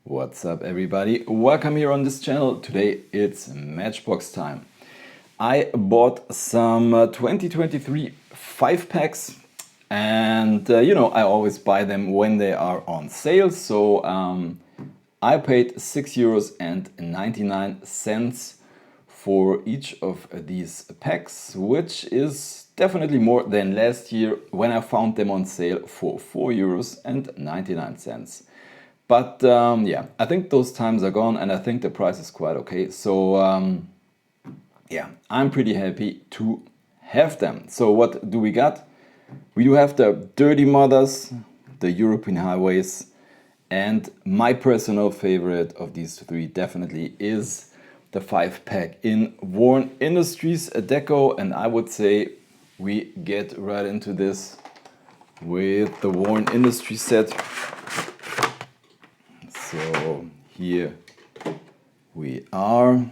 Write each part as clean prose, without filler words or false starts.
What's up everybody? Welcome here on this channel. Today it's Matchbox time. I bought some 2023 5-packs and I always buy them when they are on sale. So I paid €6.99 for each of these packs, which is definitely more than last year when I found them on sale for €4.99. But yeah, I think those times are gone and I think the price is quite okay. So yeah, I'm pretty happy to have them. So what do we got? We do have the Dirty Mothers, the European Highways, and my personal favorite of these three definitely is the 5-pack in Warn Industries Deco. And I would say we get right into this with the Warn Industries set. So here we are,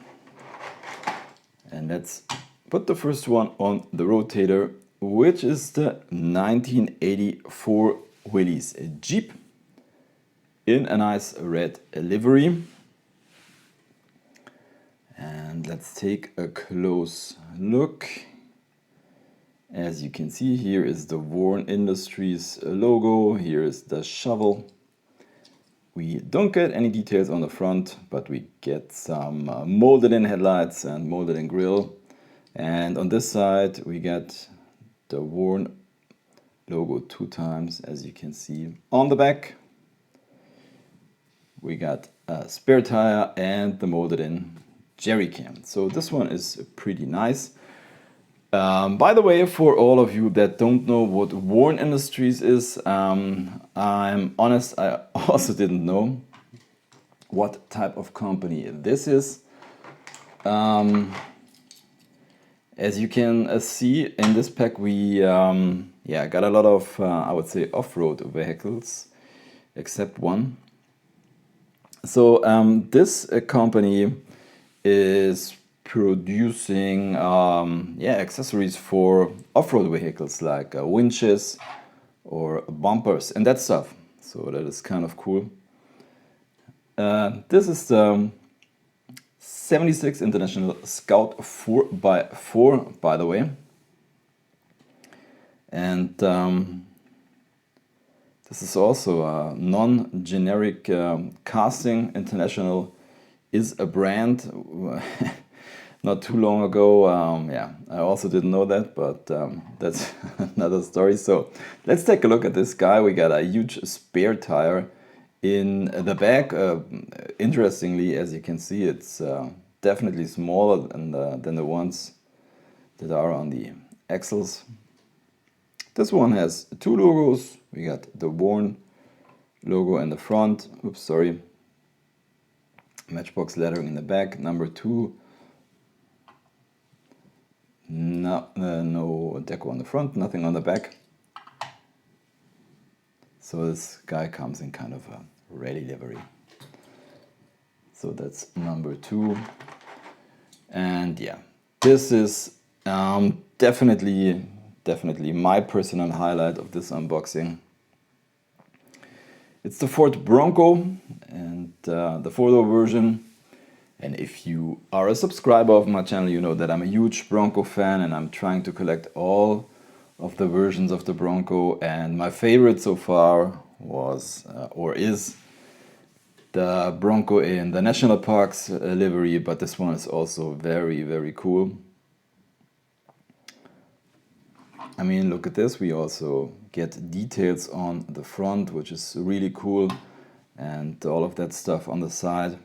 and let's put the first one on the rotator, which is the 1984 Willys Jeep in a nice red livery. And let's take a close look. As you can see, here is the Warn Industries logo, here is the shovel. We don't get any details on the front, but we get some molded in headlights and molded in grille. And on this side we get the Warn logo 2 times, as you can see. On the back we got a spare tire and the molded in jerry can. So this one is pretty nice. By the way, for all of you that don't know what Warn Industries is, I'm honest, I also didn't know what type of company this is. As you can see in this pack, we got a lot of, I would say, off-road vehicles, except one. So this company is producing accessories for off-road vehicles like winches or bumpers and that stuff. So that is kind of cool. This is the 76 International Scout 4x4, by the way. And this is also a non-generic casting. International is a brand. Not too long ago, I also didn't know that, but that's another story. So let's take a look at this guy. We got a huge spare tire in the back. Interestingly, as you can see, it's definitely smaller than the ones that are on the axles. This one has 2 logos. We got the Warn logo in the front. Oops, sorry. Matchbox lettering in the back. Number 2. No deco on the front, nothing on the back. So this guy comes in kind of a rally livery. So that's number 2. And yeah, this is definitely my personal highlight of this unboxing. It's the Ford Bronco and the 4-door version. And if you are a subscriber of my channel, you know that I'm a huge Bronco fan and I'm trying to collect all of the versions of the Bronco. And my favorite so far was or is the Bronco in the National Parks livery, but this one is also very, very cool. I mean, look at this. We also get details on the front, which is really cool, and all of that stuff on the side.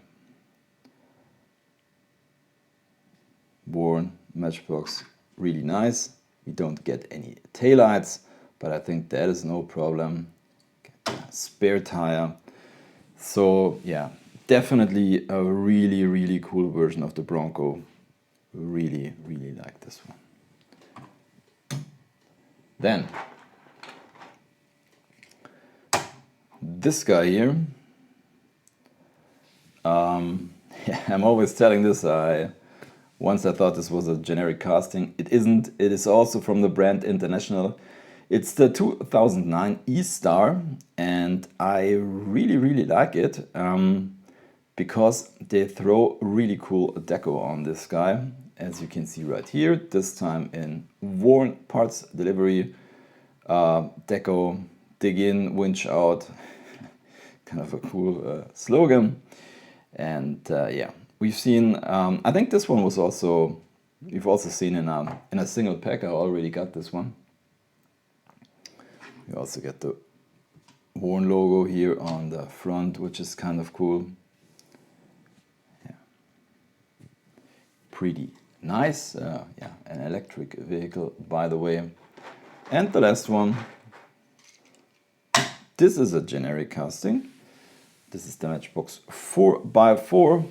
Warn, Matchbox, really nice. We don't get any taillights, but I think that is no problem. Get a spare tire. So yeah, definitely a really, really cool version of the Bronco. Really, really like this one. Then this guy here. I'm always telling this. Once I thought this was a generic casting. It isn't. It is also from the brand International. It's the 2009 eStar, and I really like it because they throw really cool deco on this guy, as you can see right here. This time in worn parts delivery, deco, dig in, winch out, kind of a cool slogan. And yeah, we've seen, I think this one was also, we've also seen in a single pack. I already got this one. You also get the worn logo here on the front, which is kind of cool. Yeah. Pretty nice. Yeah, an electric vehicle, by the way. And the last one. This is a generic casting. This is the Matchbox 4x4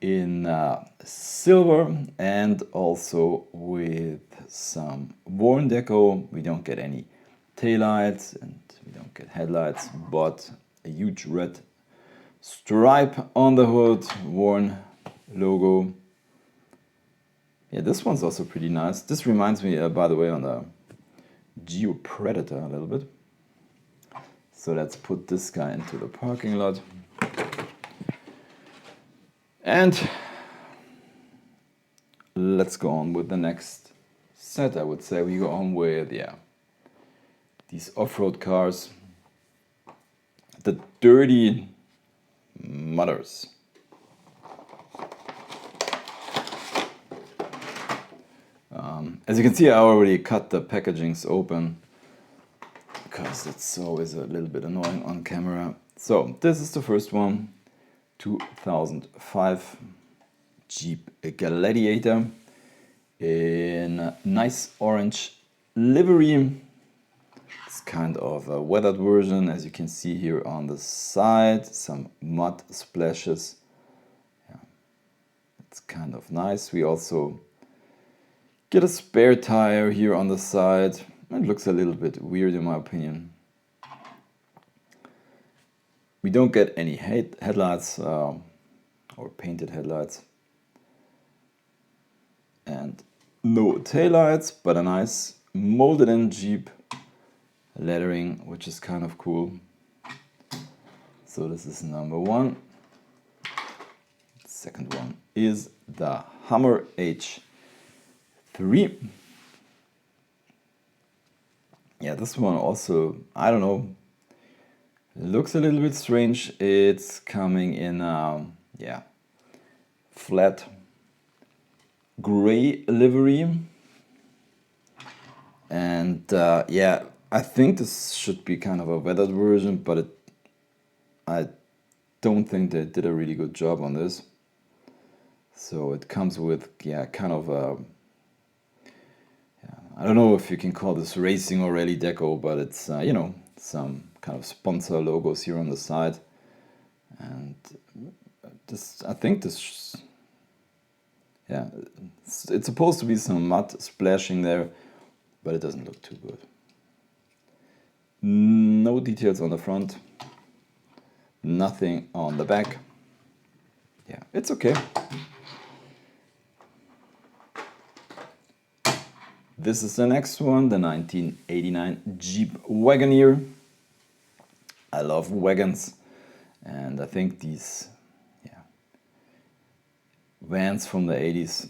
in silver and also with some worn deco. We don't get any taillights and we don't get headlights, but a huge red stripe on the hood, worn logo. Yeah, this one's also pretty nice. This reminds me, by the way, on the Jeep Predator a little bit. So let's put this guy into the parking lot. And let's go on with the next set. I would say we go on with, yeah, these off-road cars. The Dirty Mothers. As you can see, I already cut the packagings open, because it's always a little bit annoying on camera. So this is the first one, 2005 Jeep Gladiator in a nice orange livery. It's kind of a weathered version, as you can see here on the side, some mud splashes. Yeah, it's kind of nice. We also get a spare tire here on the side. It looks a little bit weird in my opinion. We don't get any headlights or painted headlights. And no taillights, but a nice molded in Jeep lettering, which is kind of cool. So this is number one. The second one is the Hummer H3. Yeah, this one also, I don't know, looks a little bit strange. It's coming in, yeah, flat gray livery. And yeah, I think this should be kind of a weathered version, but I don't think they did a really good job on this. So it comes with, yeah, kind of a, I don't know if you can call this racing or rally deco, but it's, you know, some kind of sponsor logos here on the side. And this, I think this, yeah, it's supposed to be some mud splashing there, but it doesn't look too good. No details on the front, nothing on the back. Yeah, it's okay. This is the next one, the 1989 Jeep Wagoneer. I love wagons, and I think these, yeah, vans from the 80s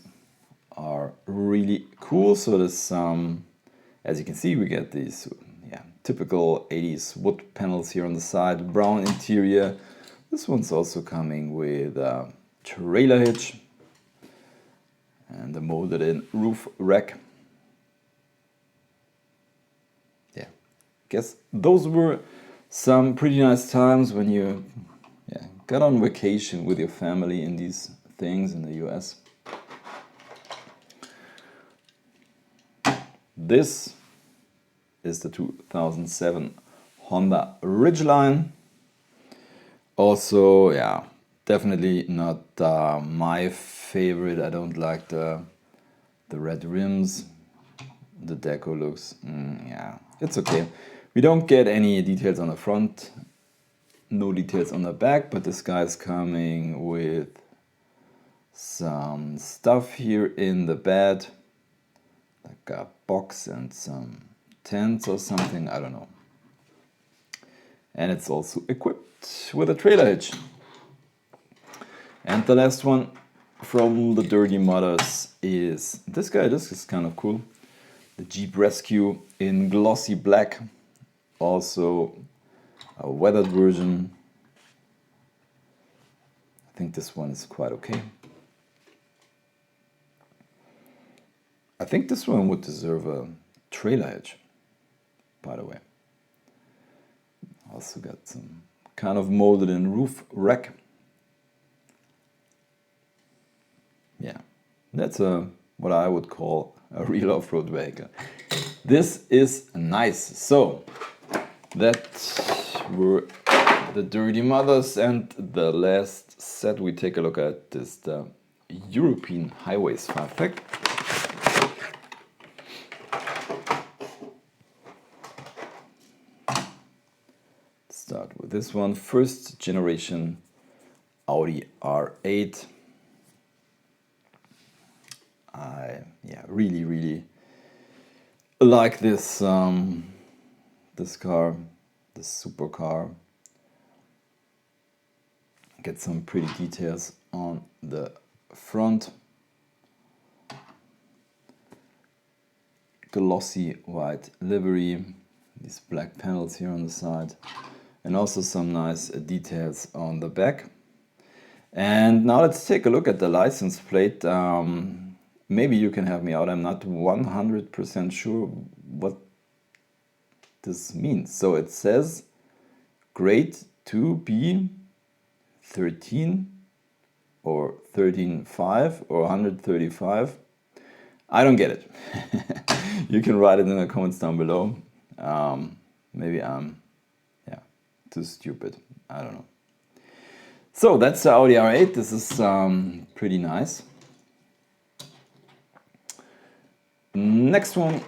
are really cool. So this, as you can see, we get these, yeah, typical 80s wood panels here on the side, brown interior. This one's also coming with a trailer hitch and a molded in roof rack. Guess those were some pretty nice times when you, yeah, got on vacation with your family in these things in the US. This is the 2007 Honda Ridgeline. Also, yeah, definitely not my favorite. I don't like the red rims. The deco looks, yeah, it's okay. We don't get any details on the front, no details on the back, but this guy's coming with some stuff here in the bed, like a box and some tents or something, I don't know. And it's also equipped with a trailer hitch. And the last one from the Dirty Modders is this guy. This is kind of cool. The Jeep Rescue in glossy black. Also a weathered version. I think this one is quite okay. I think this one would deserve a trailer hitch, by the way. Also got some kind of molded in roof rack. Yeah, that's what I would call a real off-road vehicle. This is nice. So that were the Dirty Mothers, and the last set we take a look at is the European Highways 5-pack. Start with this one, first generation Audi R8. I really like this this car, this supercar. Get some pretty details on the front. Glossy white livery, these black panels here on the side, and also some nice details on the back. And now let's take a look at the license plate. Maybe you can help me out. I'm not 100% sure what this means. So it says grade 2B 13 or 13.5 or 135. I don't get it. You can write it in the comments down below. Maybe I'm too stupid. I don't know. So that's the Audi R8. This is pretty nice. Next one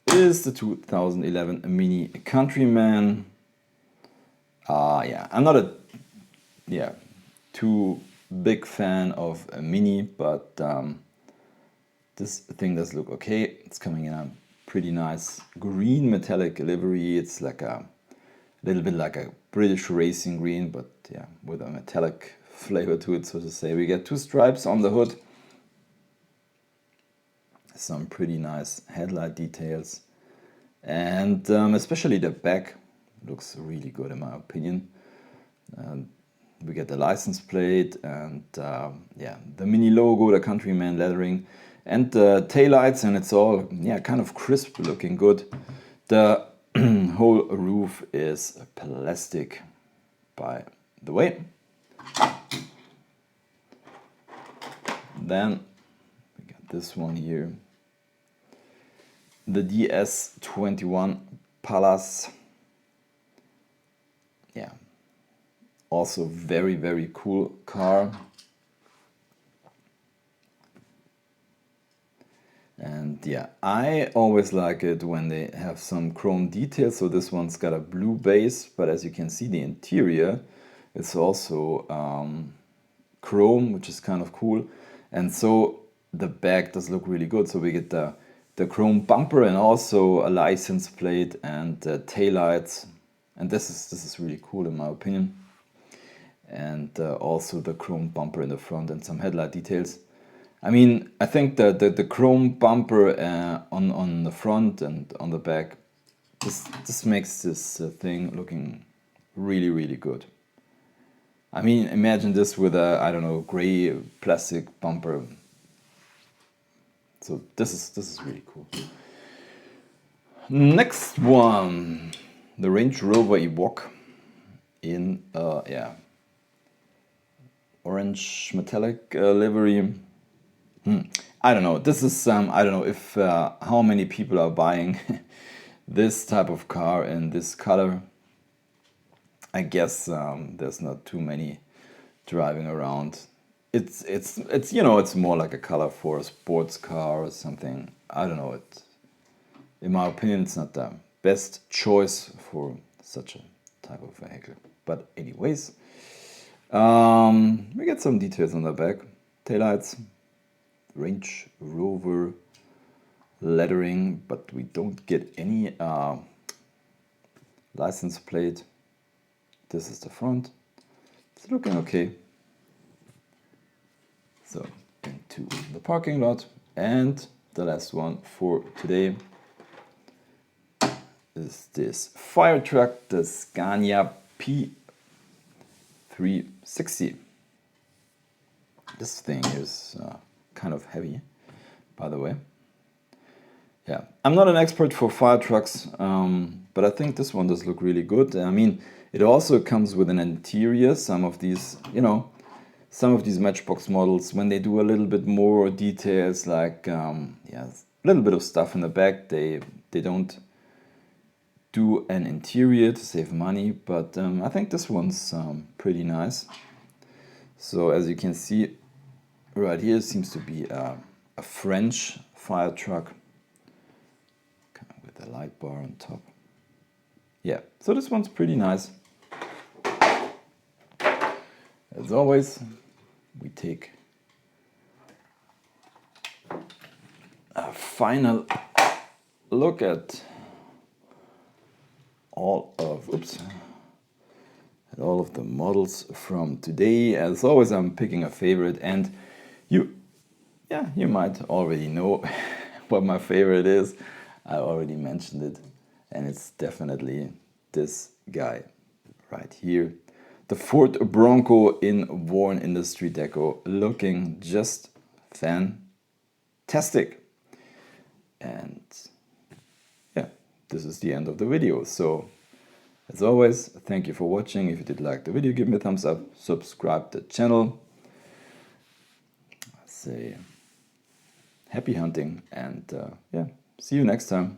is the 2011 Mini Countryman. I'm not a too big fan of a Mini, but this thing does look okay. It's coming in a pretty nice green metallic livery. It's like a little bit like a British racing green, but yeah, with a metallic flavor to it, so to say. We get two stripes on the hood. Some pretty nice headlight details, and especially the back looks really good in my opinion. We get the license plate and the Mini logo, the Countryman lettering, and the taillights, and it's all kind of crisp looking good. The whole roof is plastic, by the way. Then we got this one here. The DS21 Pallas. Yeah, also very cool car. And I always like it when they have some chrome details. So this one's got a blue base, but as you can see, the interior is also chrome, which is kind of cool. And so the back does look really good. So we get the chrome bumper and also a license plate and taillights. And this is really cool in my opinion. And also the chrome bumper in the front and some headlight details. I mean, I think the chrome bumper on the front and on the back, this makes this thing looking really good. I mean, imagine this with a, I don't know, gray plastic bumper. So this is really cool. Next one, the Range Rover Evoque in orange metallic livery. I don't know. This is I don't know if how many people are buying this type of car in this color. I guess there's not too many driving around. It's you know, it's more like a color for a sports car or something. I don't know. In my opinion, it's not the best choice for such a type of vehicle. But anyways, we get some details on the back. Taillights, Range Rover lettering, but we don't get any license plate. This is the front. It's looking okay. So into the parking lot, and the last one for today is this fire truck, the Scania P360. This thing is kind of heavy, by the way. Yeah, I'm not an expert for fire trucks, but I think this one does look really good. I mean, it also comes with an interior. Some of these, you know, some of these Matchbox models, when they do a little bit more details, like yeah, a little bit of stuff in the back, they don't do an interior to save money, but I think this one's pretty nice. So as you can see right here, seems to be a French fire truck with a light bar on top. Yeah, so this one's pretty nice. As always, we take a final look at all of the models from today. As always, I'm picking a favorite, and you might already know what my favorite is. I already mentioned it, and it's definitely this guy right here. The Ford Bronco in Warn Industry Deco, looking just fantastic. And yeah, this is the end of the video. So as always, thank you for watching. If you did like the video, give me a thumbs up, subscribe to the channel. Say happy hunting, and yeah, see you next time.